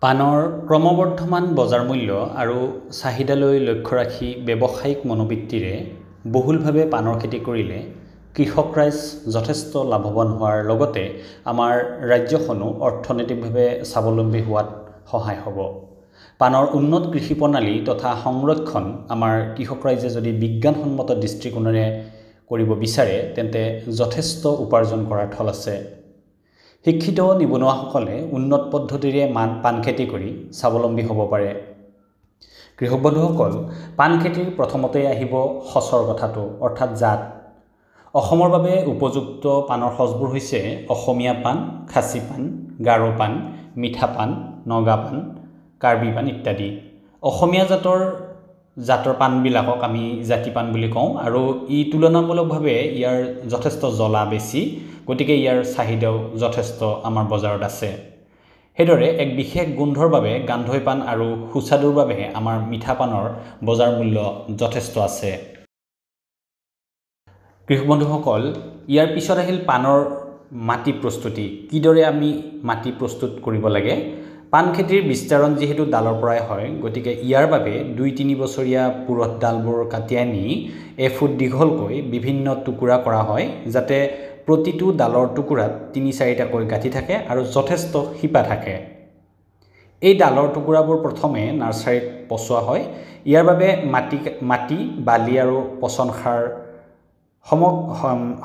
পানৰ ক্ৰমবৰ্ধমান বজাৰ মূল্য আৰু চাহিদালৈ লক্ষ্য ৰাখি ব্যৱসায়িক মনোবৃত্তিৰে বহুলভাৱে পানৰ খেতি কৰিলে কৃষক ৰাইজ যথেষ্ট লাভৱান হোৱাৰ লগতে আমাৰ ৰাজ্যখনো অৰ্থনৈতিকভাৱে স্বাৱলম্বী হোৱাত সহায় হ'ব। পানৰ উন্নত কৃষি প্ৰণালী তথা সংৰক্ষণ আমাৰ কৃষক ৰাইজে যদি বিজ্ঞানসন্মত দৃষ্টিকোণেৰে কৰিব বিচাৰে তেন্তে যথেষ্ট উপাৰ্জন কৰাৰ থল আছে। শিক্ষিত নিবনুৱাসকলে উন্নত পদ্ধতিৰে পান খেতি কৰি স্বাৱলম্বী হ'ব পাৰে। কৃষক বন্ধুসকল, পান খেতিৰ প্ৰথমতে আহিব সচৰ কথাটো, অৰ্থাৎ জাত। অসমৰ বাবে উপযুক্ত পানৰ সচবোৰ হৈছে অসমীয়া পাণ, খাচী পাণ, গাৰো পাণ, মিঠা পাণ, নগা পাণ, কাৰ্বি পাণ ইত্যাদি। অসমীয়া জাতৰ পাণবিলাকক আমি জাতি পাণ বুলি কওঁ আৰু ই তুলনামূলকভাৱে ইয়াৰ যথেষ্ট জ্বলা বেছি, গতিকে ইয়াৰ চাহিদাও যথেষ্ট আমাৰ বজাৰত আছে। সেইদৰে এক বিশেষ গোন্ধৰ বাবে গান্ধৈ পাণ আৰু সুস্বাদুৰ বাবে আমাৰ মিঠা পাণৰ বজাৰ মূল্য যথেষ্ট আছে। কৃষক বন্ধুসকল, ইয়াৰ পিছত আহিল পাণৰ মাটি প্ৰস্তুতি। কিদৰে আমি মাটি প্ৰস্তুত কৰিব লাগে? পাণ খেতিৰ বিস্তাৰণ যিহেতু ডালৰ পৰাই হয়, গতিকে ইয়াৰ বাবে ২-৩ বছৰীয়া পুৰঠ ডালবোৰ কাটি আনি এফুট দীঘলকৈ বিভিন্ন টুকুৰা কৰা হয়, যাতে প্ৰতিটো ডালৰ টুকুৰাত ৩-৪টাকৈ গাঁঠি থাকে আৰু যথেষ্ট শিপা থাকে। এই ডালৰ টুকুৰাবোৰ প্ৰথমে নাৰ্চাৰীত পচোৱা হয়। ইয়াৰ বাবে মাটি, বালি আৰু পচন সাৰ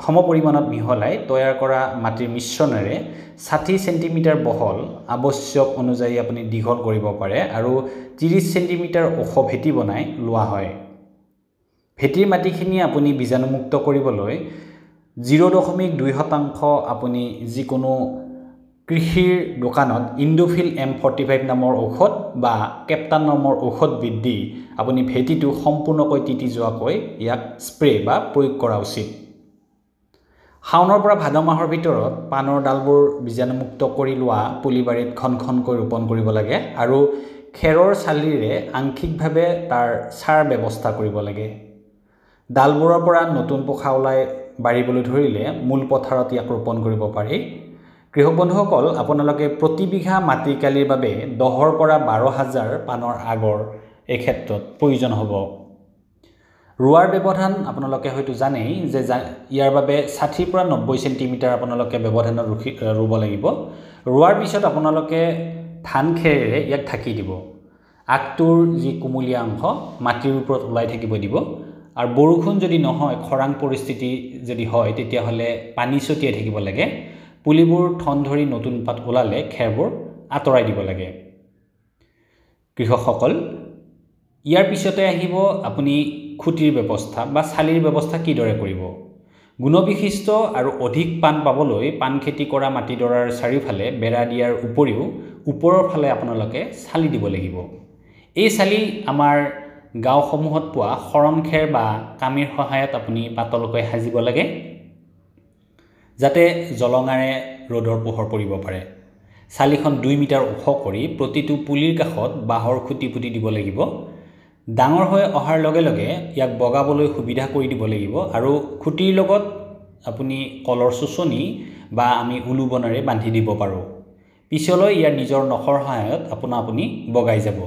সম পৰিমাণত মিহলাই তৈয়াৰ কৰা মাটিৰ মিশ্ৰণেৰে ৬০ চেণ্টিমিটাৰ বহল, আৱশ্যক অনুযায়ী আপুনি দীঘল কৰিব পাৰে আৰু ৩০ চেণ্টিমিটাৰ ওখ ভেটি বনাই লোৱা হয়। ভেটিৰ মাটিখিনি আপুনি বীজাণুমুক্ত কৰিবলৈ 0.২% আপুনি যিকোনো কৃষিৰ দোকানত ইণ্ডোফিল M45 নামৰ ঔষধ বা কেপ্টান নামৰ ঔষধ দি আপুনি ভেটিটো সম্পূৰ্ণকৈ তিতি যোৱাকৈ ইয়াক স্প্ৰে বা প্ৰয়োগ কৰা উচিত। শাওনৰ পৰা ভাদ মাহৰ ভিতৰত পাণৰ ডালবোৰ বীজাণুমুক্ত কৰি লোৱা পুলিবাৰীত ঘনকৈ ৰোপণ কৰিব লাগে আৰু খেৰৰ চালিৰে আংশিকভাৱে তাৰ চাৰ ব্যৱস্থা কৰিব লাগে। ডালবোৰৰ পৰা নতুন পোখা ওলাই বাঢ়িবলৈ ধৰিলে মূল পথাৰত ইয়াক ৰোপণ কৰিব পাৰি। কৃষক বন্ধুসকল, আপোনালোকে প্ৰতি বিঘা মাটিকালিৰ বাবে ১০ৰ পৰা ১২,০০০ পাণৰ আগৰ এই ক্ষেত্ৰত প্ৰয়োজন হ'ব। ৰোৱাৰ ব্যৱধান আপোনালোকে হয়তো জানেই যে ইয়াৰ বাবে ৬০ পৰা ৯০ চেণ্টিমিটাৰ আপোনালোকে ব্যৱধানত ৰুব লাগিব। ৰোৱাৰ পিছত আপোনালোকে ধান খেৰেৰে ইয়াক ঢাকি দিব। আগটোৰ যি কুমলীয়া অংশ মাটিৰ ওপৰত ওলাই থাকিব দিব আৰু বৰষুণ যদি নহয়, খৰাং পৰিস্থিতি যদি হয়, তেতিয়াহ'লে পানী ছটিয়াই থাকিব লাগে। পুলিবোৰ ঠন ধৰি নতুন পাত ওলালে খেৰবোৰ আঁতৰাই দিব লাগে। কৃষকসকল, ইয়াৰ পিছতে আহিব আপুনি খুঁটিৰ ব্যৱস্থা বা চালিৰ ব্যৱস্থা কিদৰে কৰিব। গুণবিশিষ্ট আৰু অধিক পাণ পাবলৈ পাণ খেতি কৰা মাটিডৰাৰ চাৰিওফালে বেৰা দিয়াৰ উপৰিও ওপৰৰ ফালে আপোনালোকে চালি দিব লাগিব। এই চালি আমাৰ গাঁওসমূহত পোৱা শৰণ খেৰ বা কামিৰ সহায়ত আপুনি পাতলকৈ সাজিব লাগে, যাতে জলঙাৰে ৰ'দৰ পোহৰ পৰিব পাৰে। চালিখন ২ মিটাৰ ওখ কৰি প্ৰতিটো পুলিৰ কাষত বাঁহৰ খুঁটি পুতি দিব লাগিব। ডাঙৰ হৈ অহাৰ লগে লগে ইয়াক বগাবলৈ সুবিধা কৰি দিব লাগিব আৰু খুঁটিৰ লগত আপুনি কলৰ চুচনি বা আমি উলু বনেৰে বান্ধি দিব পাৰোঁ। পিছলৈ ইয়াৰ নিজৰ নখৰ সহায়ত আপুনি বগাই যাব।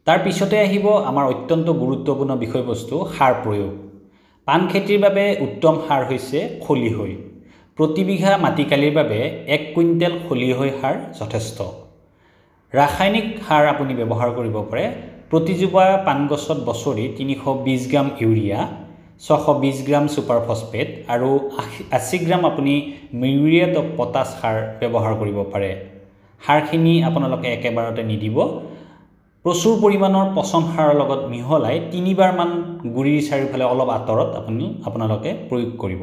তাৰ পিছতে আহিব আমাৰ অত্যন্ত গুৰুত্বপূৰ্ণ বিষয়বস্তু, সাৰ প্ৰয়োগ। পাণ খেতিৰ বাবে উত্তম সাৰ হৈছে খলিহৈ। প্ৰতি বিঘা মাটিকালিৰ বাবে ১ কুইণ্টেল খলিহৈ সাৰ যথেষ্ট। ৰাসায়নিক সাৰ আপুনি ব্যৱহাৰ কৰিব পাৰে। প্ৰতিজোপা পাণ গছত বছৰি ৩২০ গ্ৰাম ইউৰিয়া, ৬২০ গ্ৰাম ছুপাৰ ফছফেট আৰু ৮০ গ্ৰাম আপুনি মিউৰিয়েট অফ পটাছ সাৰ ব্যৱহাৰ কৰিব পাৰে। সাৰখিনি আপোনালোকে একেবাৰতে নিদিব। প্ৰচুৰ পৰিমাণৰ পচন সাৰৰ লগত মিহলাই ৩বাৰমান গুৰিৰ চাৰিওফালে অলপ আঁতৰত আপোনালোকে প্ৰয়োগ কৰিব।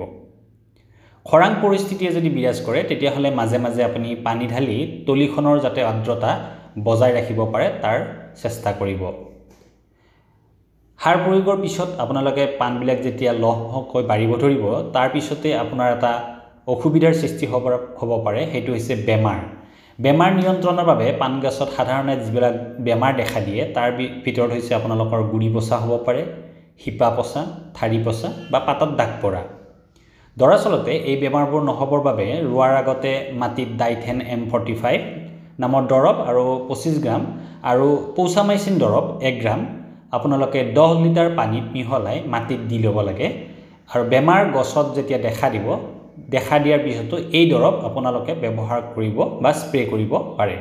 খৰাং পৰিস্থিতিয়ে যদি বিৰাজ কৰে, তেতিয়াহ'লে মাজে মাজে আপুনি পানী ঢালি তলিখনৰ যাতে আৰ্দ্ৰতা বজাই ৰাখিব পাৰে তাৰ চেষ্টা কৰিব। সাৰ প্ৰয়োগৰ পিছত আপোনালোকে পাণবিলাক যেতিয়া লহকৈ বাঢ়িব ধৰিব, তাৰ পিছতে আপোনাৰ এটা অসুবিধাৰ সৃষ্টি হ'ব পাৰে, সেইটো হৈছে বেমাৰ। বেমাৰ নিয়ন্ত্ৰণৰ বাবে পাণ গছত সাধাৰণতে যিবিলাক বেমাৰ দেখা দিয়ে তাৰ ভিতৰত হৈছে আপোনালোকৰ গুৰি পচা হ'ব পাৰে, শিপা পচা, ঠাৰি পচা বা পাতত দাগ পৰা। দৰাচলতে এই বেমাৰবোৰ নহবৰ বাবে ৰোৱাৰ আগতে মাটিত ডাইথেন M45 নামৰ দৰৱ আৰু 25 গ্ৰাম আৰু পৌছামাইচিন দৰৱ 1 গ্ৰাম আপোনালোকে 10 লিটাৰ পানীত মিহলাই মাটিত দি ল'ব লাগে আৰু বেমাৰ গছত যেতিয়া দেখা দিয়াৰ পিছতো এই দৰৱ আপোনালোকে ব্যৱহাৰ কৰিব বা স্প্ৰে কৰিব পাৰে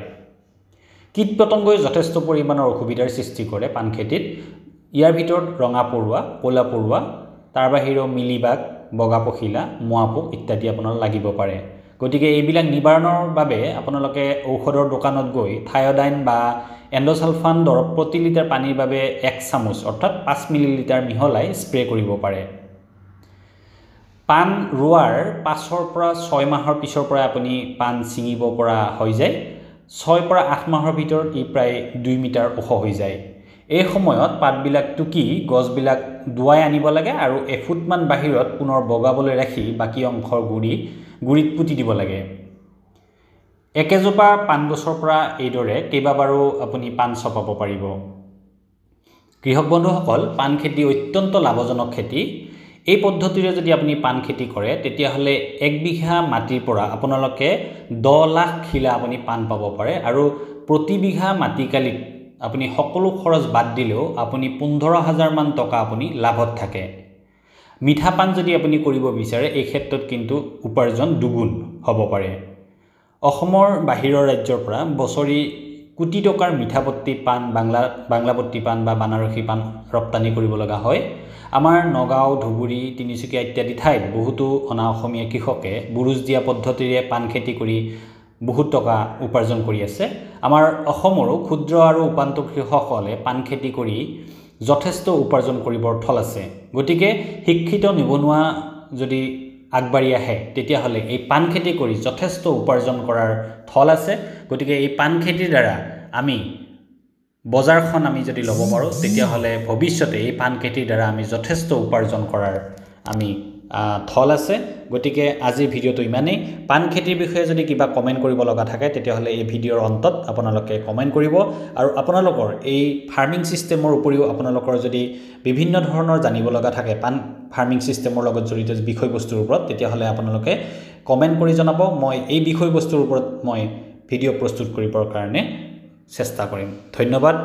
কীট পতংগই যথেষ্ট পৰিমাণৰ অসুবিধাৰ সৃষ্টি কৰে পান খেতিত ইয়াৰ ভিতৰত ৰঙা পৰুৱা ক'লা পৰুৱা তাৰ বাহিৰেও মিলিবাগ বগা পখিলা মোৱা পোক ইত্যাদি আপোনাৰ লাগিব পাৰে গতিকে এইবিলাক নিবাৰণৰ বাবে আপোনালোকে ঔষধৰ দোকানত গৈ থাইঅডাইন বা এণ্ডোসালফান দৰৱ প্ৰতি লিটাৰ পানীৰ বাবে 1 চামুচ অৰ্থাৎ 5 মিলিলিটাৰ মিহলাই স্প্ৰে কৰিব পাৰে পান ৰোৱাৰ 5 পৰা 6 মাহৰ পিছৰ পৰা আপুনি পান ছিঙিব পৰা হৈ যায় 6 পৰা 8 মাহৰ ভিতৰত ই প্ৰায় 2 মিটাৰ ওখ হৈ যায় এই সময়ত পাতবিলাক টুকি গছবিলাক দুৱাই আনিব লাগে আৰু এফুটমান বাহিৰত পুনৰ বগাবলৈ ৰাখি বাকি অংশৰ গুৰিত পুতি দিব লাগে একেজোপা পান গছৰ পৰা এইদৰে কেইবাবাৰো আপুনি পান চপাব পাৰিব কৃষক বন্ধুসকল পান খেতি অত্যন্ত লাভজনক খেতি এই পদ্ধতিৰে যদি আপুনি পান খেতি কৰে তেতিয়াহলে 1 বিঘা মাটিৰ পৰা আপোনালোকে 10 লাখ খিলা আপুনি পান পাব পাৰে আৰু প্ৰতি বিঘা মাটিকালিত আপুনি সকলো খৰচ বাদ দিলেও আপুনি 15000 মান টকা আপুনি লাভত থাকে মিঠা পান যদি আপুনি কৰিব বিচাৰে এই ক্ষেত্ৰত কিন্তু উপাৰ্জন দুগুণ হ'ব পাৰে অসমৰ বাহিৰৰ ৰাজ্যৰ পৰা বছৰি কোটি টকাৰ মিঠাপত্তি পান বাংলাপত্তি পান বা বানাৰসী পান ৰপ্তানি কৰিব লগা হয় আমাৰ নগাঁও ধুবুৰী তিনিচুকীয়া ইত্যাদি ঠাইত বহুতো অনা অসমীয়া কৃষকে বুৰুজ দিয়া পদ্ধতিৰে পান খেতি কৰি বহুত টকা উপাৰ্জন কৰি আছে আমাৰ অসমৰো ক্ষুদ্ৰ আৰু উপান্ত কৃষকসকলে পান খেতি কৰি যথেষ্ট উপাৰ্জন কৰিবৰ থল আছে গতিকে শিক্ষিত নিবনুৱা যদি আগবাঢ়ি আহে তেতিয়াহলে এই পান খেতি কৰি যথেষ্ট উপাৰ্জন কৰাৰ থল আছে গতিকে এই পান খেতিৰ দ্বাৰা আমি বজাৰখন আমি যদি ল'ব পাৰো তেতিয়াহলে ভৱিষ্যতে এই পান খেতিৰ দ্বাৰা আমি যথেষ্ট উপাৰ্জন কৰাৰ আমি থল আছে গতিকে আজি ভিডিওটো ইমানেই পান খেতিৰ বিষয়ে যদি কিবা কমেন্ট কৰিব লগা থাকে তেতিয়াহলে এই ভিডিওৰ অন্তত আপোনালোকে কমেন্ট কৰিব আৰু আপোনালোকৰ এই ফাৰ্মিং সিস্টেমৰ উপৰিও আপোনালোকৰ যদি বিভিন্ন ধৰণৰ জানিব লগা থাকে পান ফাৰ্মিং সিস্টেমৰ লগত জড়িত বিষয়বস্তুৰ ওপৰত তেতিয়াহলে আপোনালোকে কমেন্ট কৰি জনাব মই এই বিষয়বস্তুৰ ওপৰত মই ভিডিও প্ৰস্তুত কৰিবৰ কাৰণে চেষ্টা কৰিম ধন্যবাদ